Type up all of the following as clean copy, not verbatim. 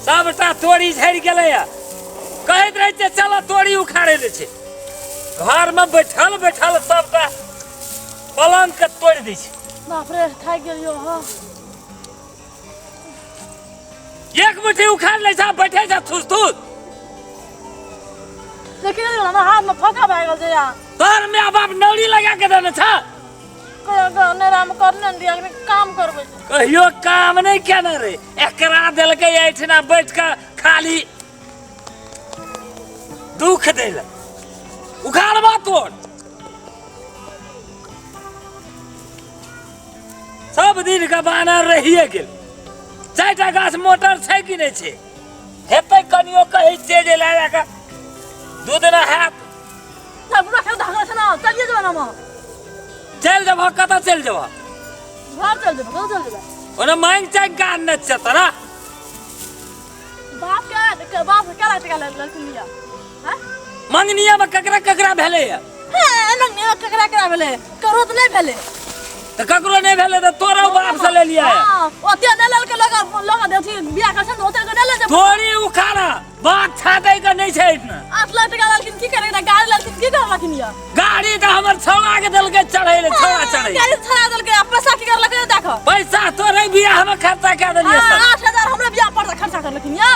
सबटा तोड़ी झड़ गेलै या कहैत रहै छै चल तोड़ी उखाड़े दै छै घर में बैठल बैठल सबटा पलंग के तोड़ दै छै बाप रे थाकि गेलियो हां एक मुट्ठी उखाड़ ले छ बैठे छ थुस थुस लेकिन हमरा हाथ में फका भए गेल छै या तोर माय बाप नौरी लगा के देने छ नेरा में करने दिया काम करबै कहियो काम नहीं केना रे एकरा देलकै ऐठना बैठ के खाली दुख देल उखाड़बा तोड़ सब दिन का बहाना रहिए गेल 4टा गाछ मोटर छै कि नहीं छै हेतै कनियो कहै छै जे ला के दूध ना हैत सब रखे धागा छै ना चलिए जब ना चल जब कत चल जब घर चल जब ओने मांग चांग का न छ तोरा बाप के बाप के क्या लड़की लिया हैं मंगनिया में ककरा भेले है मंगनिया ककरा भेले करो तो नहीं भेले तो ककरो नहीं भेले तो तोरा बाप से ले लिया है हां ओते न लल के लगा देथि बियाह करछन ओते के न ले जब थोड़ी उखाड़ा बात छाटे के नहीं छै इतना 8 लाख टका ललकिन की करेगा गाड़ी ललकिन की करलकिन या गाड़ी तो हमर छौड़ा के देल के चढ़े ले छौड़ा चढ़े गाड़ी छड़ा देल के पैसा की करलक देखो पैसा तोरे बियाह में खर्चा कर देलिए सब 8000 हमरा बियाह पर खर्चा करलकिन या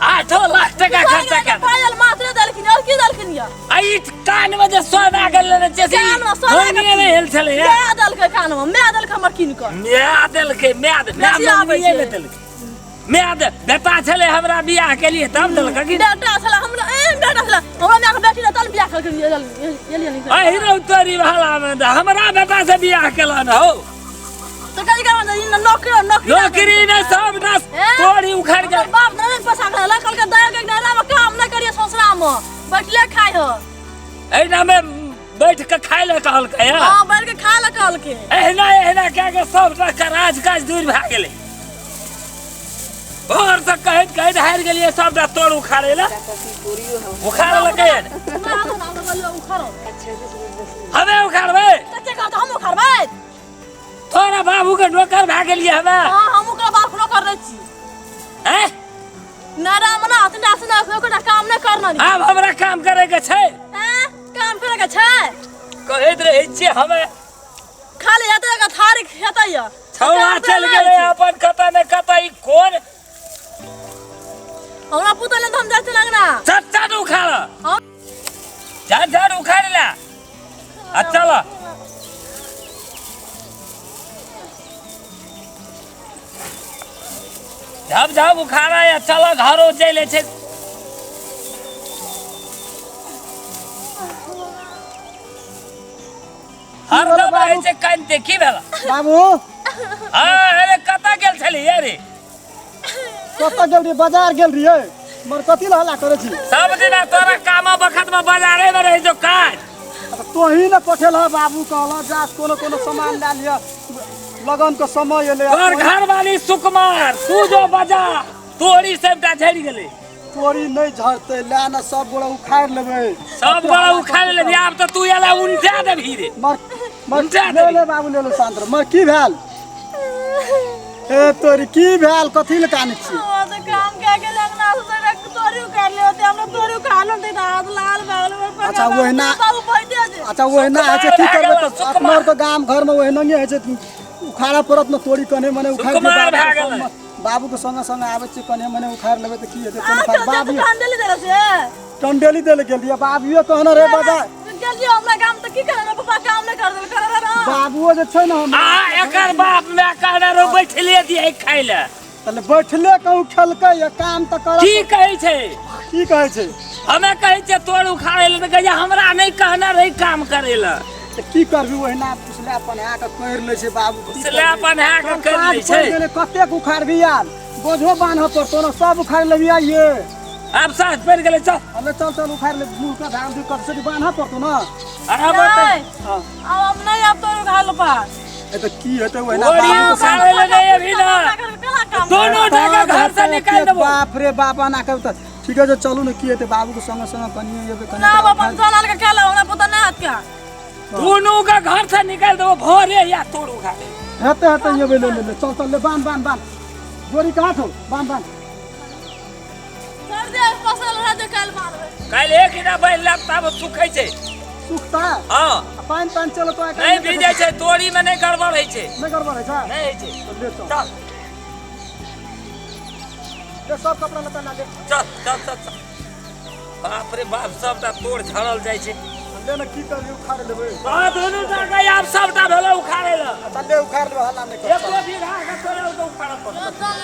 8 लाख टका खर्चा कर पायल मात्र देलकिन और की देलकिन या आई कान में जे सोना के लेने छै होनिए में हेल छले है मैं देल के कान में मैं देल के हमर किन कर मैं देल के मैं देल मैं बेटा छले हमरा बियाह के लिए तब देल के बेटा छला हमरा बेटा छला हमरा मां के बेटी न तल बियाह करके ये ए हीरो तोरी वाला में हमरा बेटा से बियाह केला न हो तो कहीं का नौकरी ने सब दस तोड़ी उखाड़ के बाप ने पैसा खला कल के दया के डेरा में काम न करिए ससुरा में बैठले खाय हो एना में बैठ के खाय ले कहल के हां बैठ के खा ले कहल के एहना क्या के सब राज काज दूर भ गेलै और से कहत हार गेलिए सब तोड़ उखाड़े ला उखाड़ लके हमें उखाड़बे कते का हम उखाड़बै तोरा बाबू के नौकर भ गेलिए हमें हां हम ओकरा बाप नौकर रहै छी हैं नारा मना अतडा से ओकरा काम न करना अब हमरा काम करे के छै हैं काम करे के छै कहैत रहै छी हमें खाली हेतै का थारी हेतै या छौड़ा चल गेलै अपन कता ने कता ई कोन हमरा पुतले तो हम जाते लगना चट उखाड़ हां झट उखाड़ ला आ चल जब उखाड़ा या चल घरो चले छै हर दम आइ छै कानते की भेला बाबू अरे कता गेल छली रे कता गेल रे बाजार गेल रिए मर कथि ल हल्ला करे छी सब दिन तोरा काम वक्त में बाजारे में रही जो काज तो ही न पठेल ह बाबू कहला जा कोनो सामान ला लिया लगन के समय एले तोर घर वाली सुकुमार तू जो बजा तोरी सबटा झड़ गेले तोरी नहीं झड़ते ला न सब गोड़ा उखाड़ लेबे सब गोड़ा उखाड़ लेबे अब तो तू एला उनटा देबी रे मर ले बाबू ले लो शांत मर की भेल ए तोरी की भेल कथि ल काने छी हां तो काम के लगना से तोरी उखाड़ ले होते हम तोरी उखाड़ ले हाथ लाल भागल पर अच्छा ओहिना सब बैठे जे अच्छा ओहिना है छै की करबे तो अपना तो गांव घर में ओहिना नहीं है छै उखाड़ा परत न तोरी कने मने उखाड़ के बाबू के संग आवे छै कने मने उखाड़ लेबे त की हेते बाबू टंडेली देले से टंडेली देले गेलिए बाबूए कहना रे बाबा गेलियो हमरा काम त की करे पापा काम नहीं कर देल करे रे बाबूओ जे छै न हम एकर बाप मैं कहना रो बैठले दिए खाइ ले तले बैठले कहू खेलकै या काम त कर की कहै छै की कहै छै हमें कहै छै तोड़ उखाड़े ले गया हमरा नहीं कहना रही काम करे ला त की करबी ओहिना पुछलापन है के कर ले छै बाबू पुछलापन है के कर ले छै कतेक उखाड़बी यार बोझो बान्ह पर तो सब उखाड़ लेबी ये अब साथ पड़ गेले चल हमें चल उखाड़ ले मुंह का धाम दी कट से बान्ह पर तो ना अरे बता हां अब हम नहीं अब तोरी उखाड़ लो पास ए त की हेते ओहिना तोरी उखाड़े ले गए अभी ना दोनों जगह घर से निकाल देबो बाप रे बाबा ना कहू त ठीक है चलू न की हेते बाबू के संग कनिए एबे कनिए ना बाबा चल के खेला हमरा पता नहीं हाथ क्या दोनों का घर से निकाल दो भोरे या तोड़ उखाड़े हेते ये ले चल ले बांध जोरी कहां थो बांध कर दे फसल रह जे काल मारबे काल्हि एक हिना बैल लगता वो सुखै छै सुखता हाँ पानी पानी चलो तो नहीं भीजै छै तोरी में नहीं गड़बड़ होइ छै नहीं गड़बड़ है नहीं होइ छै तो ले चल चल ये सब कपड़ा लता ना दे चल चल चल चल। बाप रे बाप सबटा तोड़ झड़ल जाइ छै ले ना की कर उखाड़ लेबे हाँ दुनू जगह आब सबटा भेलै उखाड़ै लए अच्छा ले उखाड़ ले हल्ला नहीं कर एको बीघा के तोड़ल तो उखाड़ऽ पड़त जन